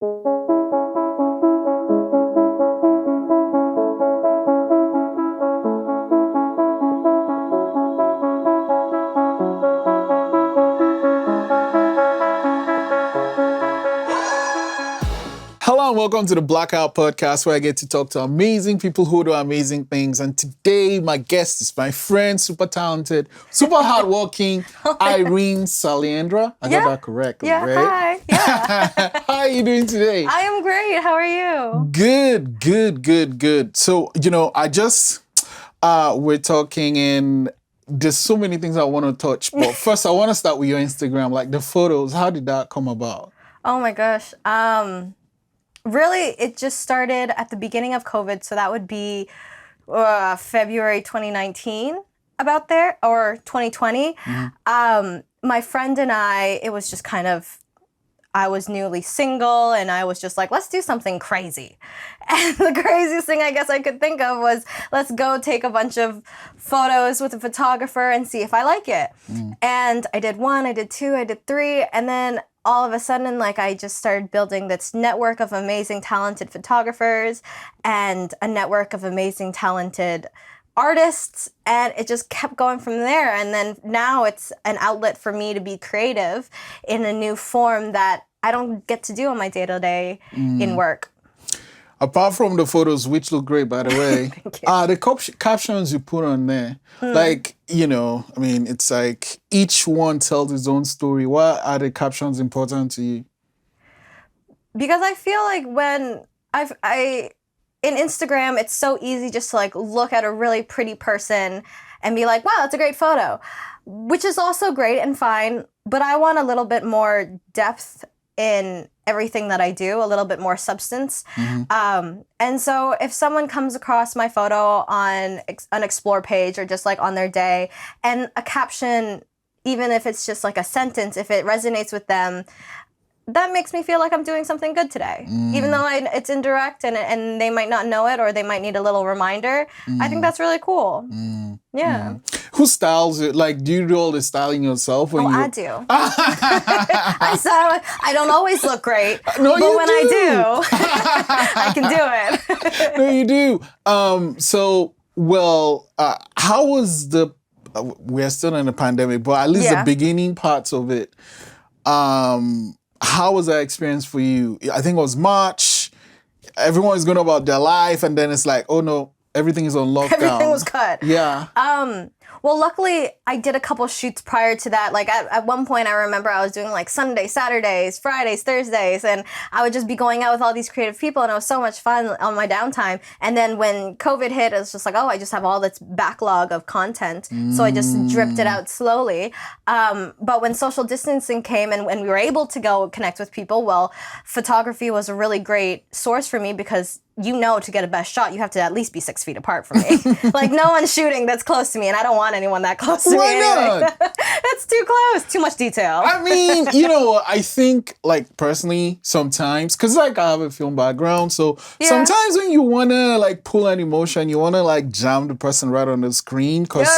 Hello and welcome to the Blackout Podcast, where I get to talk to amazing people who do amazing things. And today, my guest is my friend, super talented, super hardworking, Irene Saliendra. I got that correctly, yeah, right? Hi. Yeah. How are you doing today? I am great. How are you? Good. So, we're talking and there's so many things I want to touch. But first, I want to start with your Instagram, like the photos. How did that come about? Oh my gosh. Really, it just started at the beginning of COVID. So that would be February 2019, about there, or 2020. Mm-hmm. My friend and I, it was just kind of, I was newly single and I was just like, let's do something crazy. And the craziest thing I guess I could think of was, let's go take a bunch of photos with a photographer and see if I like it. And I did 1, I did 2, I did 3, and then all of a sudden, like, I just started building this network of amazing, talented photographers and a network of amazing, talented artists, and it just kept going from there. And then now it's an outlet for me to be creative in a new form that I don't get to do on my day-to-day in work. Apart from the photos, which look great, by the way, the captions you put on there, like, it's like each one tells its own story. Why are the captions important to you? Because I feel like when in Instagram, it's so easy just to like look at a really pretty person and be like, wow, that's a great photo, which is also great and fine. But I want a little bit more depth in everything that I do, a little bit more substance. And so if someone comes across my photo on an explore page or just like on their day, and a caption, even if it's just like a sentence, if it resonates with them, that makes me feel like I'm doing something good today. Even though it's indirect and they might not know it or they might need a little reminder. I think that's really cool. Yeah. Who styles it? Like, do you do all the styling yourself? I do. I don't always look great, no, but you when do. I do, I can do it. No, you do. How was we're still in the pandemic, but at least the beginning parts of it, how was that experience for you? I think it was March. Everyone is going about their life, and then it's like, oh no, everything is on lockdown. Everything was cut. Yeah. Well, luckily, I did a couple shoots prior to that. Like, at one point, I remember I was doing, like, Sundays, Saturdays, Fridays, Thursdays, and I would just be going out with all these creative people, and it was so much fun on my downtime. And then when COVID hit, it was just like, oh, I just have all this backlog of content, so I just dripped it out slowly. But when social distancing came and when we were able to go connect with people, well, photography was a really great source for me because to get a best shot, you have to at least be 6 feet apart from me. Like, no one's shooting that's close to me, and I don't want anyone that close to me. Why not? It's too close. Too much detail. I mean, I think, like, personally, sometimes, because, like, I have a film background, so sometimes when you want to, like, pull an emotion, you want to, like, jam the person right on the screen, because,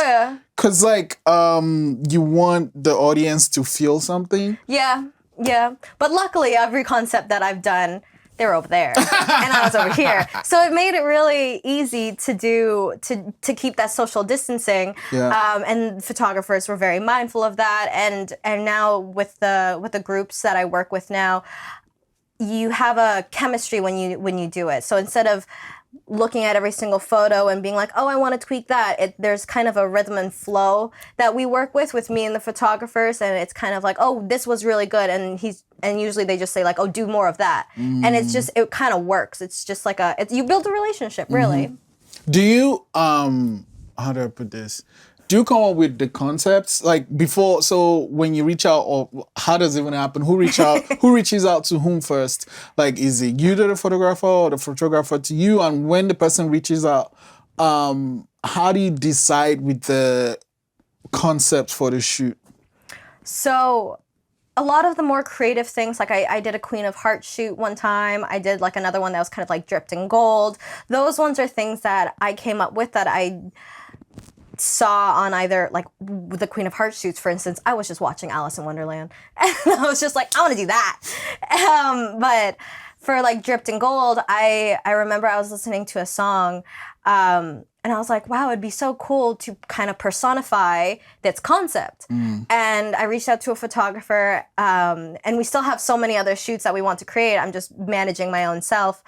like, you want the audience to feel something. Yeah. But luckily, every concept that I've done, they were over there and I was over here. So it made it really easy to keep that social distancing. And photographers were very mindful of that. And now with the groups that I work with now, you have a chemistry when you do it. So instead of looking at every single photo and being like, oh, I want to tweak that. There's kind of a rhythm and flow that we work with me and the photographers, and it's kind of like, oh, this was really good, and usually they just say like, oh, do more of that, and it kind of works. It's just like you build a relationship, really. Do you how do I put this? Do you come up with the concepts like before? So when you reach out, or how does it even happen? Who reaches out to whom first? Like, is it you to the photographer or the photographer to you? And when the person reaches out, how do you decide with the concepts for the shoot? So a lot of the more creative things, like I did a Queen of Hearts shoot one time. I did like another one that was kind of like dripped in gold. Those ones are things that I came up with that I saw on either, like with the Queen of Hearts shoots, for instance, I was just watching Alice in Wonderland and I was just like, I want to do that. But for like Dripped in Gold, I remember I was listening to a song, and I was like, wow, it'd be so cool to kind of personify this concept. And I reached out to a photographer, and we still have so many other shoots that we want to create. I'm just managing my own self.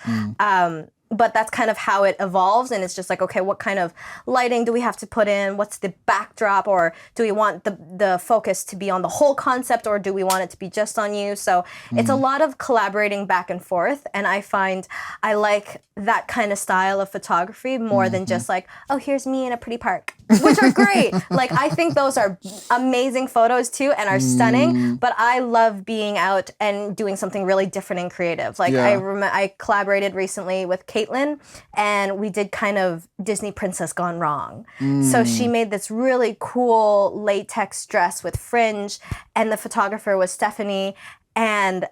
But that's kind of how it evolves, and it's just like, okay, what kind of lighting do we have to put in? What's the backdrop? Or do we want the focus to be on the whole concept, or do we want it to be just on you? So it's a lot of collaborating back and forth, and I find I like that kind of style of photography more than just like, oh, here's me in a pretty park, which are great. Like, I think those are amazing photos too and are stunning, but I love being out and doing something really different and creative. Like, I collaborated recently with Caitlin, and we did kind of Disney Princess Gone Wrong. So she made this really cool latex dress with fringe, and the photographer was Stephanie. And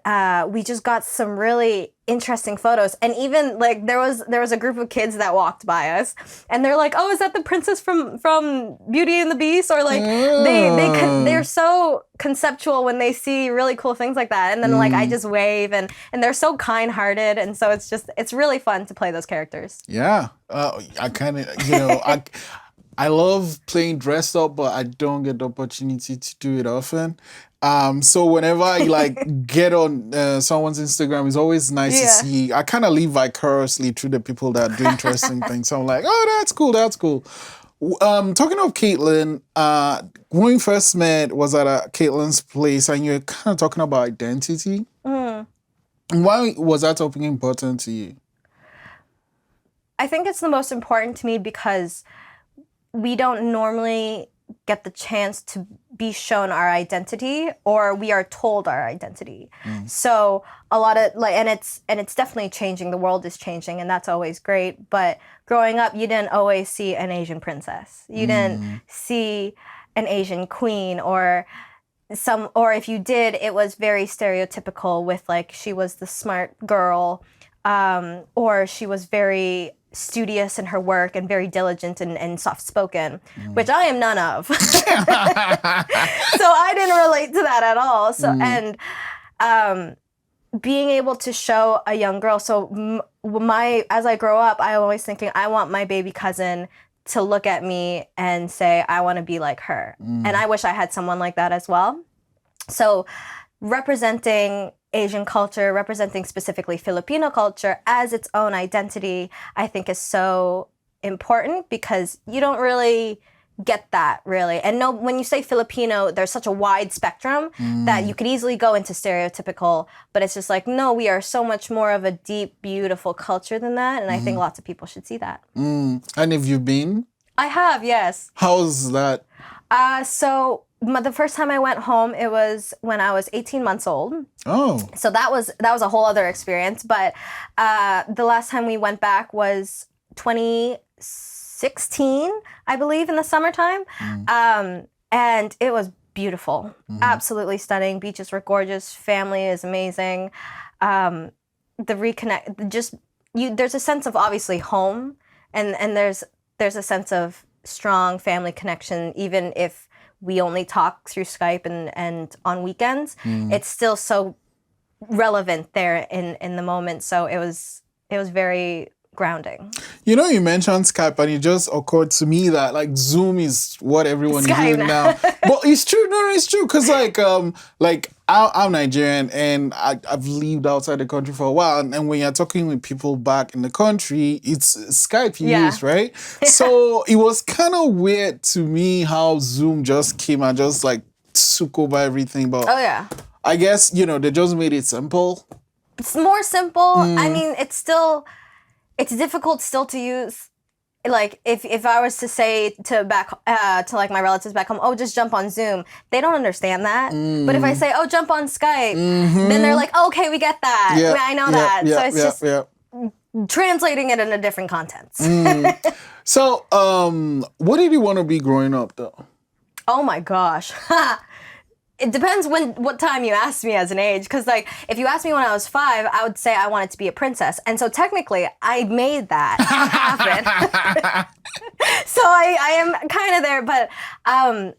we just got some really interesting photos. And even like there was a group of kids that walked by us, and they're like, "Oh, is that the princess from Beauty and the Beast?" Or like they're so conceptual when they see really cool things like that. And then like I just wave, and they're so kind-hearted, and so it's really fun to play those characters. Yeah, I kind of I love playing dressed up, but I don't get the opportunity to do it often. So whenever I like get on someone's Instagram, it's always nice to see. I kind of live vicariously through the people that do interesting things. So I'm like, oh, that's cool, that's cool. Talking of Caitlin, when we first met was at Caitlin's place, and you're kind of talking about identity. Why was that topic important to you? I think it's the most important to me because we don't normally get the chance to be shown our identity, or we are told our identity. So a lot of like, and it's definitely changing. The world is changing, and that's always great. But growing up, you didn't always see an Asian princess. You didn't see an Asian queen, or if you did, it was very stereotypical with like, she was the smart girl, or she was very studious in her work and very diligent and soft-spoken, which I am none of. So I didn't relate to that at all. So and being able to show a young girl, so as I grow up, I'm always thinking, I want my baby cousin to look at me and say, I want to be like her. And I wish I had someone like that as well. So representing Asian culture, representing specifically Filipino culture as its own identity, I think is so important, because you don't really get that really. And no, when you say Filipino, there's such a wide spectrum that you could easily go into stereotypical, but it's just like, no, we are so much more of a deep, beautiful culture than that. And I think lots of people should see that. And have you been? I have, yes. How's that? So the first time I went home, it was when I was 18 months old. Oh. So that was a whole other experience. But the last time we went back was 2016, I believe, in the summertime. And it was beautiful, absolutely stunning. Beaches were gorgeous. Family is amazing. The reconnect, there's a sense of obviously home, and there's a sense of strong family connection, even if we only talk through Skype and on weekends. It's still so relevant there in the moment. So it was very grounding. You know, you mentioned Skype, and it just occurred to me that like Zoom is what everyone is doing now. But it's true. No, it's true. Because like I'm Nigerian, and I've lived outside the country for a while. And when you're talking with people back in the country, it's Skype you use, right? So it was kind of weird to me how Zoom just came and just like took over everything. But I guess, they just made it simple. It's more simple. I mean, it's difficult still to use. Like if I was to say to like my relatives back home, oh, just jump on Zoom, they don't understand that. But if I say, oh, jump on Skype, then they're like, oh, okay, we get that. I know that. So it's just translating it into different contents. So, what did you want to be growing up, though? Oh my gosh. It depends what time you asked me as an age. Because, like, if you asked me when I was 5, I would say I wanted to be a princess. And so, technically, I made that happen. So, I am kind of there. But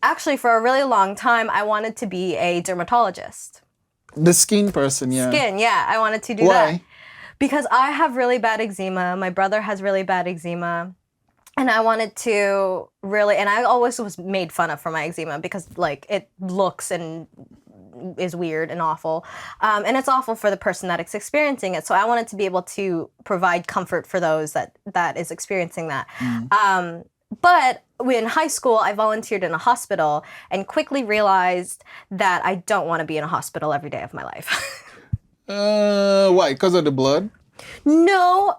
actually, for a really long time, I wanted to be a dermatologist. The skin person, yeah. Skin, yeah. I wanted to do that. Because I have really bad eczema. My brother has really bad eczema. And I wanted to really, and I always was made fun of for my eczema because like it looks and is weird and awful. And it's awful for the person that is experiencing it. So I wanted to be able to provide comfort for those that is experiencing that. But in high school, I volunteered in a hospital and quickly realized that I don't want to be in a hospital every day of my life. Why? Because of the blood? No,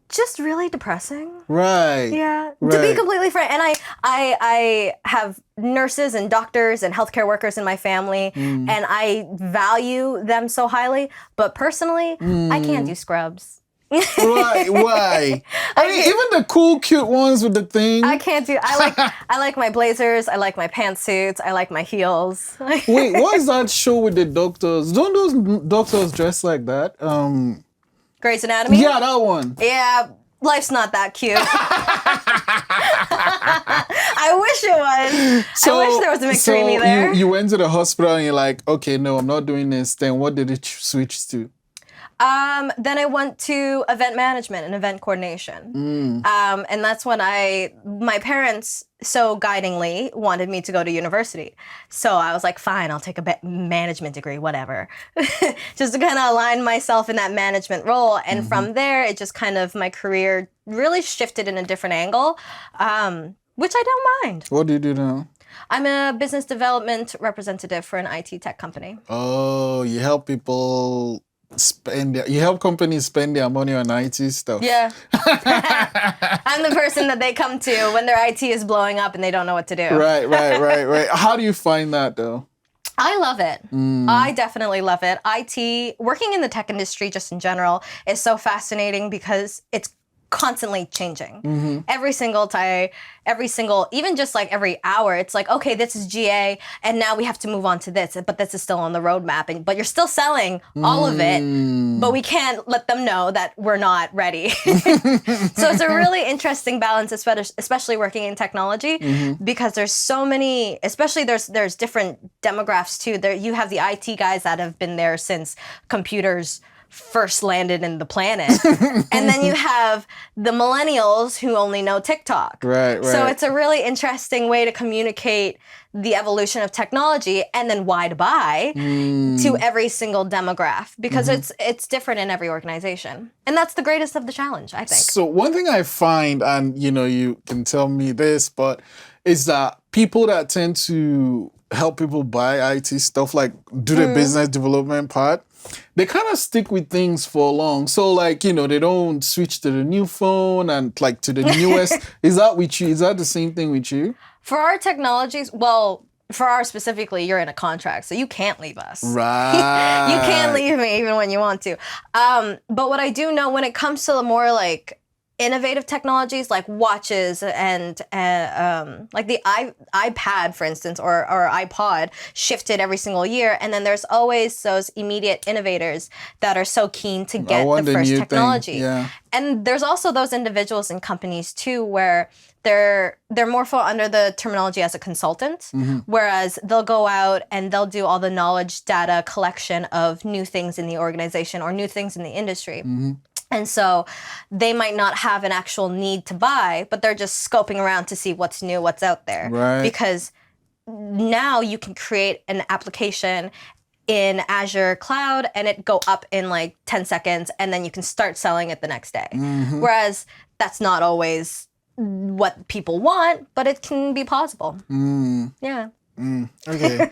just really depressing. Right. Yeah. To be Right. completely frank, and I have nurses and doctors and healthcare workers in my family, and I value them so highly. But personally, I can't do scrubs. Right. Why? I mean, even the cool, cute ones with the thing. I can't do. I like my blazers. I like my pantsuits. I like my heels. Wait, what is that show with the doctors? Don't those doctors dress like that? Grey's Anatomy. Yeah, that one. Yeah. Life's not that cute. I wish it was. I wish there was a McDreamy there. You went to the hospital and you're like, okay, no, I'm not doing this. Then what did it switch to? Then I went to event management and event coordination. And that's when my parents so guidingly wanted me to go to university. So I was like, fine, I'll take a management degree, whatever. Just to kind of align myself in that management role. And from there, it just kind of, my career really shifted in a different angle, which I don't mind. What do you do now? I'm a business development representative for an IT tech company. Oh, you help people you help companies spend their money on IT stuff. Yeah. I'm the person that they come to when their IT is blowing up and they don't know what to do. Right. How do you find that though? I love it. I definitely love it. IT, working in the tech industry just in general, is so fascinating because it's constantly changing. Every single time, even just like every hour, it's like, okay, this is GA, and now we have to move on to this, but this is still on the roadmap, but you're still selling all of it, but we can't let them know that we're not ready. So it's a really interesting balance, especially working in technology, because there's so many, especially there's different demographics too. There, you have the IT guys that have been there since computers first landed in the planet. And then you have the millennials who only know TikTok. Right. So it's a really interesting way to communicate the evolution of technology and then why to buy to every single demographic, because it's different in every organization. And that's the greatest of the challenge, I think. So one thing I find, and you can tell me this, but is that people that tend to help people buy IT stuff, like do the business development part, they kind of stick with things for long. So like, they don't switch to the new phone and like to the newest. Is that with you? Is that the same thing with you? For our technologies, well, for ours specifically, you're in a contract, so you can't leave us. Right. You can't leave me even when you want to. But what I do know when it comes to the more like innovative technologies like watches and like the iPad, for instance, or iPod shifted every single year. And then there's always those immediate innovators that are so keen to get the first technology. Yeah. And there's also those individuals and companies too where they're more fall under the terminology as a consultant, whereas they'll go out and they'll do all the knowledge data collection of new things in the organization or new things in the industry. And so they might not have an actual need to buy, but they're just scoping around to see what's new, what's out there. Right. Because now you can create an application in Azure Cloud and it go up in like 10 seconds and then you can start selling it the next day. Whereas that's not always what people want, but it can be possible. Yeah. Okay.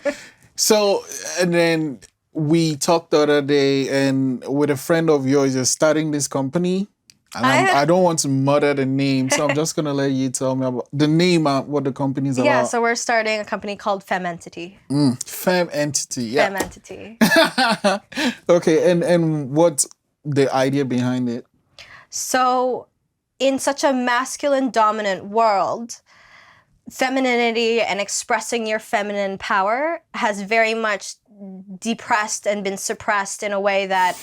So, and then we talked the other day, and with a friend of yours, you're starting this company. And I don't want to mutter the name, so I'm just going to let you tell me about the name of what the company's about. Yeah, so we're starting a company called Fem Entity. Fem Entity, yeah. Fem Entity. Okay, and what's the idea behind it? So, in such a masculine dominant world, femininity and expressing your feminine power has very much depressed and been suppressed in a way that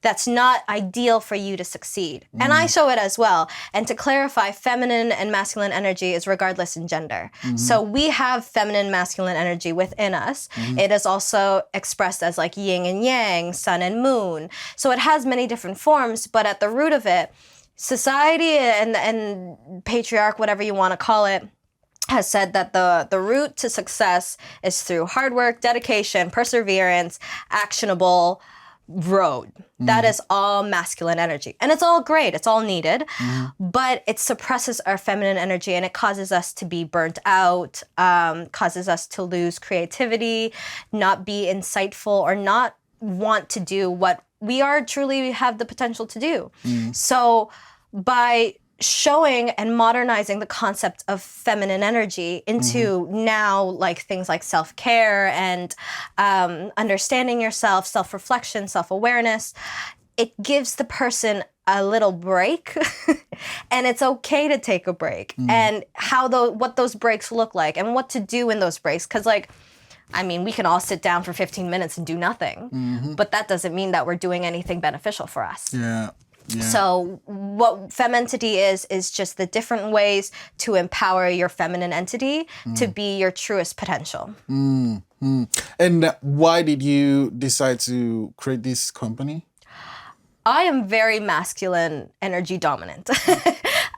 that's not ideal for you to succeed. And I show it as well. And to clarify, feminine and masculine energy is regardless in gender. So we have feminine, masculine energy within us. It is also expressed as like yin and yang, sun and moon. So it has many different forms, but at the root of it, society and patriarch, whatever you want to call it, has said that the route to success is through hard work, dedication, perseverance, actionable road. That is all masculine energy. And it's all great. It's all needed. But it suppresses our feminine energy and it causes us to be burnt out, causes us to lose creativity, not be insightful, or not want to do what we are truly have the potential to do. So by showing and modernizing the concept of feminine energy into now like things like self-care and understanding yourself, self-reflection, self-awareness, it gives the person a little break and it's okay to take a break and what those breaks look like and what to do in those breaks. Because like, I mean, we can all sit down for 15 minutes and do nothing, but that doesn't mean that we're doing anything beneficial for us. Yeah. Yeah. So what femininity is just the different ways to empower your feminine entity to be your truest potential. And why did you decide to create this company? I am very masculine energy dominant.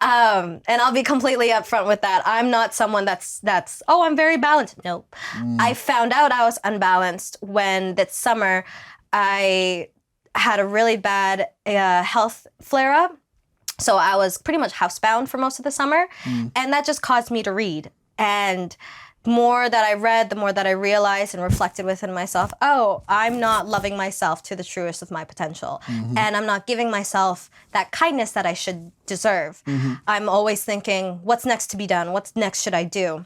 And I'll be completely upfront with that. I'm not someone that's I'm very balanced. Nope. I found out I was unbalanced when that summer I had a really bad health flare-up. So I was pretty much housebound for most of the summer. And that just caused me to read. And the more that I read, the more that I realized and reflected within myself, I'm not loving myself to the truest of my potential. And I'm not giving myself that kindness that I should deserve. I'm always thinking, what's next to be done? What's next should I do?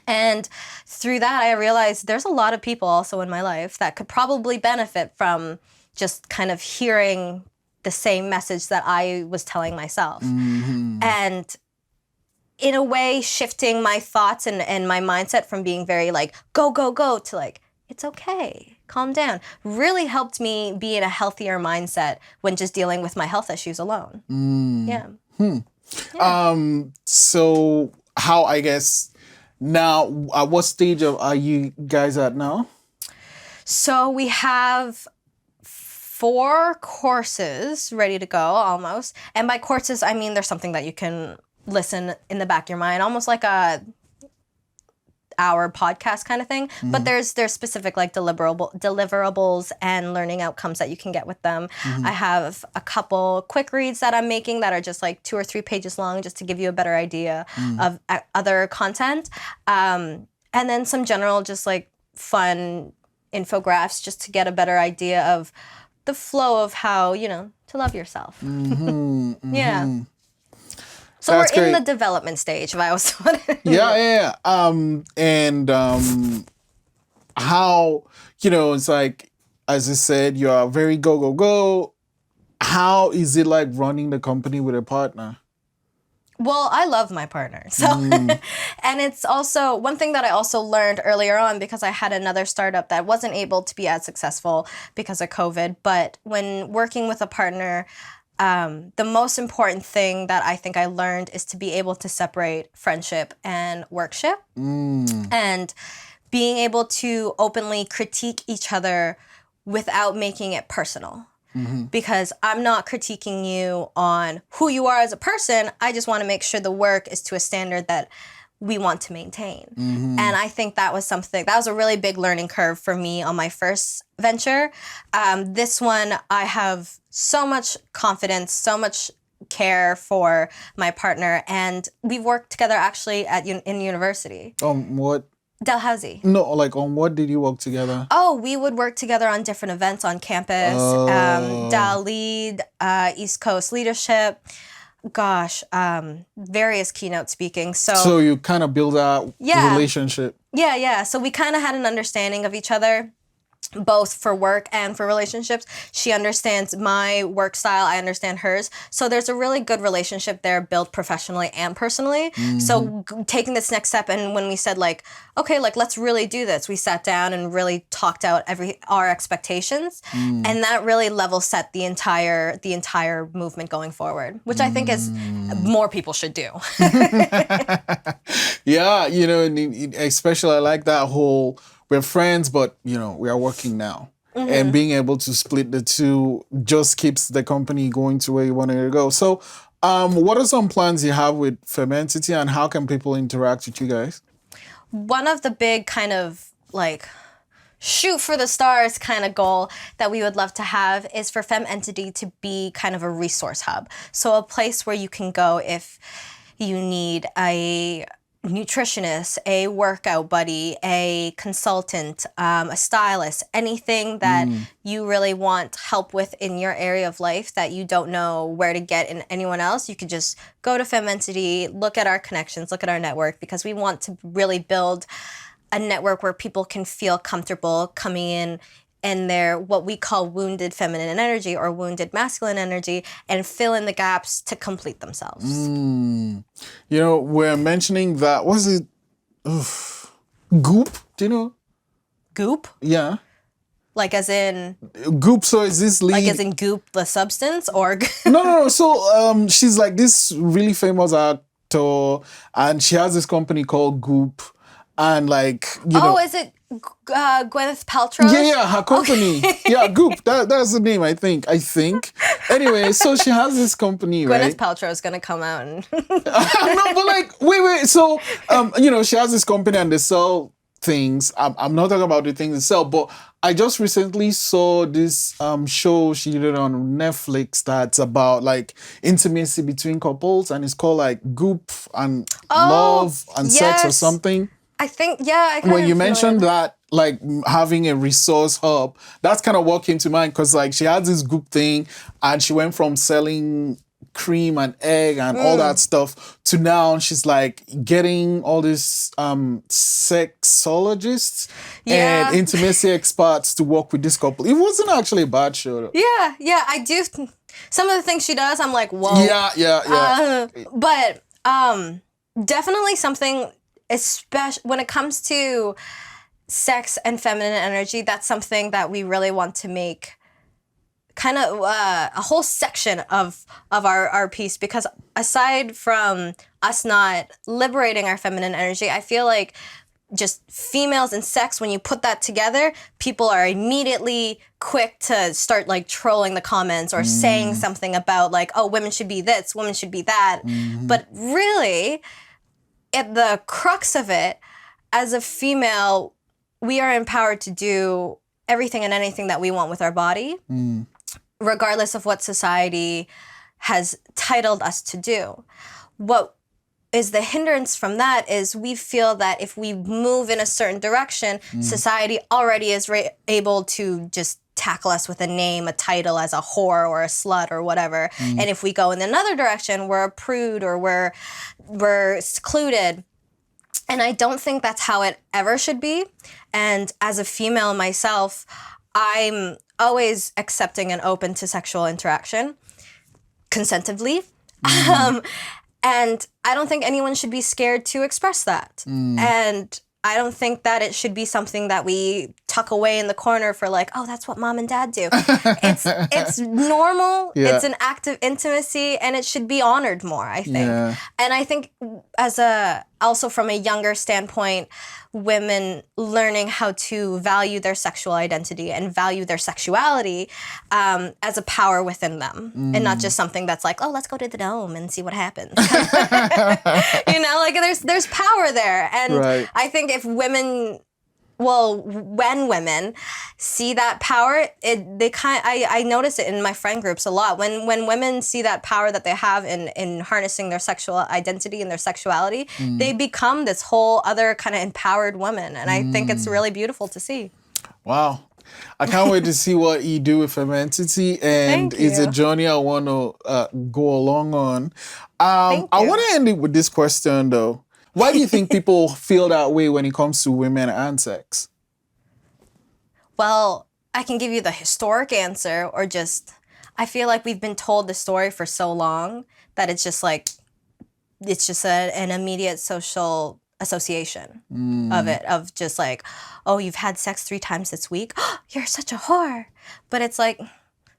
And through that, I realized there's a lot of people also in my life that could probably benefit from just kind of hearing the same message that I was telling myself. And in a way, shifting my thoughts and my mindset from being very like, go, go, go, to like, it's okay, calm down, really helped me be in a healthier mindset when just dealing with my health issues alone. So how, I guess, now, at what stage are you guys at now? So we have 4 courses ready to go almost. And by courses, I mean there's something that you can listen in the back of your mind, almost like a hour podcast kind of thing. But there's specific like deliverables and learning outcomes that you can get with them. I have a couple quick reads that I'm making that are just like 2 or 3 pages long just to give you a better idea of other content. And then some general just like fun infographics just to get a better idea of the flow of how, to love yourself. Yeah. So That's we're in great. the development stage, if I was Yeah. And how, it's like, as I said, you're very go, go, go. How is it like running the company with a partner? Well, I love my partner. So, and it's also one thing that I also learned earlier on because I had another startup that wasn't able to be as successful because of COVID. But when working with a partner, the most important thing that I think I learned is to be able to separate friendship and workship and being able to openly critique each other without making it personal. Because I'm not critiquing you on who you are as a person. I just want to make sure the work is to a standard that we want to maintain. And I think that was a really big learning curve for me on my first venture. This one, I have so much confidence, so much care for my partner. And we've worked together actually in university. What? Dalhousie. No, like on what did you work together? Oh, we would work together on different events on campus. Dal Lead, East Coast Leadership. Gosh, various keynote speaking. So you kind of build a relationship. Yeah. So we kind of had an understanding of each other. both for work and for relationships. She understands my work style. I understand hers. So there's a really good relationship there built professionally and personally. So taking this next step, and when we said like, okay, like let's really do this, we sat down and really talked out our expectations. And that really level set the entire movement going forward, which I think is more people should do. Yeah, you know, and especially I like that whole we're friends, but you know, we are working now. And being able to split the two just keeps the company going to where you want it to go. So, what are some plans you have with Fementity, and how can people interact with you guys? One of the big kind of like shoot for the stars kind of goal that we would love to have is for Fementity to be kind of a resource hub. So a place where you can go if you need a nutritionist, a workout buddy, a consultant, a stylist, anything that you really want help with in your area of life that you don't know where to get in anyone else, you could just go to Fementity, look at our connections, look at our network, because we want to really build a network where people can feel comfortable coming in their what we call wounded feminine energy or wounded masculine energy and fill in the gaps to complete themselves. You know, we're mentioning that, was it Goop? Do you know? Goop? Yeah. Like as in Goop, so is this lead? like as in goop the substance or No. So she's like this really famous actor, and she has this company called Goop, and like you know. Oh, is it Gwyneth Paltrow? Yeah, her company. Yeah, Goop. That's the name, I think. Anyway, so she has this company, right? Gwyneth Paltrow is gonna come out and No, but like, wait. So, you know, she has this company and they sell things. I'm not talking about the things they sell, but I just recently saw this show she did on Netflix that's about like intimacy between couples, and it's called like Goop and Love and Sex or yes. something. I think, yeah. When you mentioned that, like having a resource hub, that's kind of what came to mind, because like she had this Goop thing and she went from selling cream and egg and all that stuff to now she's like getting all these sexologists and intimacy experts to work with this couple. It wasn't actually a bad show though. Yeah, I do. Some of the things she does, I'm like, whoa. Yeah. But definitely something, especially when it comes to sex and feminine energy, that's something that we really want to make kind of a whole section of our piece, because aside from us not liberating our feminine energy, I feel like just females and sex, when you put that together, people are immediately quick to start like trolling the comments or saying something about like, oh, women should be this, women should be that. But really, at the crux of it, as a female, we are empowered to do everything and anything that we want with our body, regardless of what society has titled us to do. What is the hindrance from that is we feel that if we move in a certain direction, society already is able to just tackle us with a name, a title as a whore or a slut or whatever. And if we go in another direction, we're a prude or we're secluded. And I don't think that's how it ever should be. And as a female myself, I'm always accepting and open to sexual interaction, consentively. And I don't think anyone should be scared to express that. And I don't think that it should be something that we tuck away in the corner for like, oh, that's what mom and dad do. It's normal. Yeah. It's an act of intimacy, and it should be honored more, I think. Yeah. And I think also from a younger standpoint, women learning how to value their sexual identity and value their sexuality as a power within them, and not just something that's like, oh, let's go to the dome and see what happens. You know, like there's power there, and Right. I think if women, when women see that power, I notice it in my friend groups a lot. When women see that power that they have in harnessing their sexual identity and their sexuality, they become this whole other kind of empowered woman. And I think it's really beautiful to see. Wow. I can't wait to see what you do with Fementity, and Thank it's a you. journey I want to go along on. Thank I you. want to end it with this question though. Why do you think people feel that way when it comes to women and sex? Well, I can give you the historic answer, or just, I feel like we've been told the story for so long that it's just like, it's just an immediate social association of it, of just like, oh, you've had sex 3 times this week. You're such a whore. But it's like,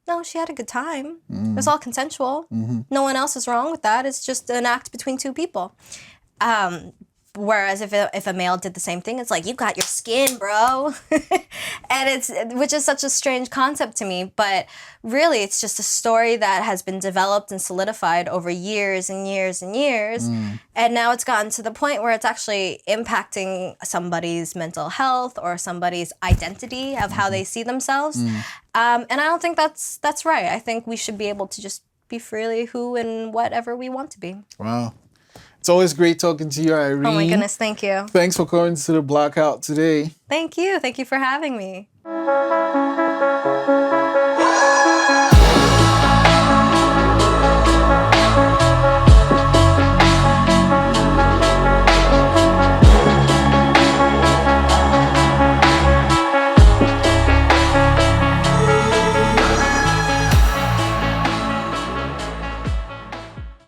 no, she had a good time. It was all consensual. No one else is wrong with that. It's just an act between 2 people. Whereas if a male did the same thing, it's like, you got your skin, bro. And which is such a strange concept to me, but really it's just a story that has been developed and solidified over years and years and years. And now it's gotten to the point where it's actually impacting somebody's mental health or somebody's identity of how they see themselves. And I don't think that's right. I think we should be able to just be freely who and whatever we want to be. Wow. It's always great talking to you, Irene. Oh my goodness, thank you. Thanks for coming to the Blackout today. Thank you. Thank you for having me.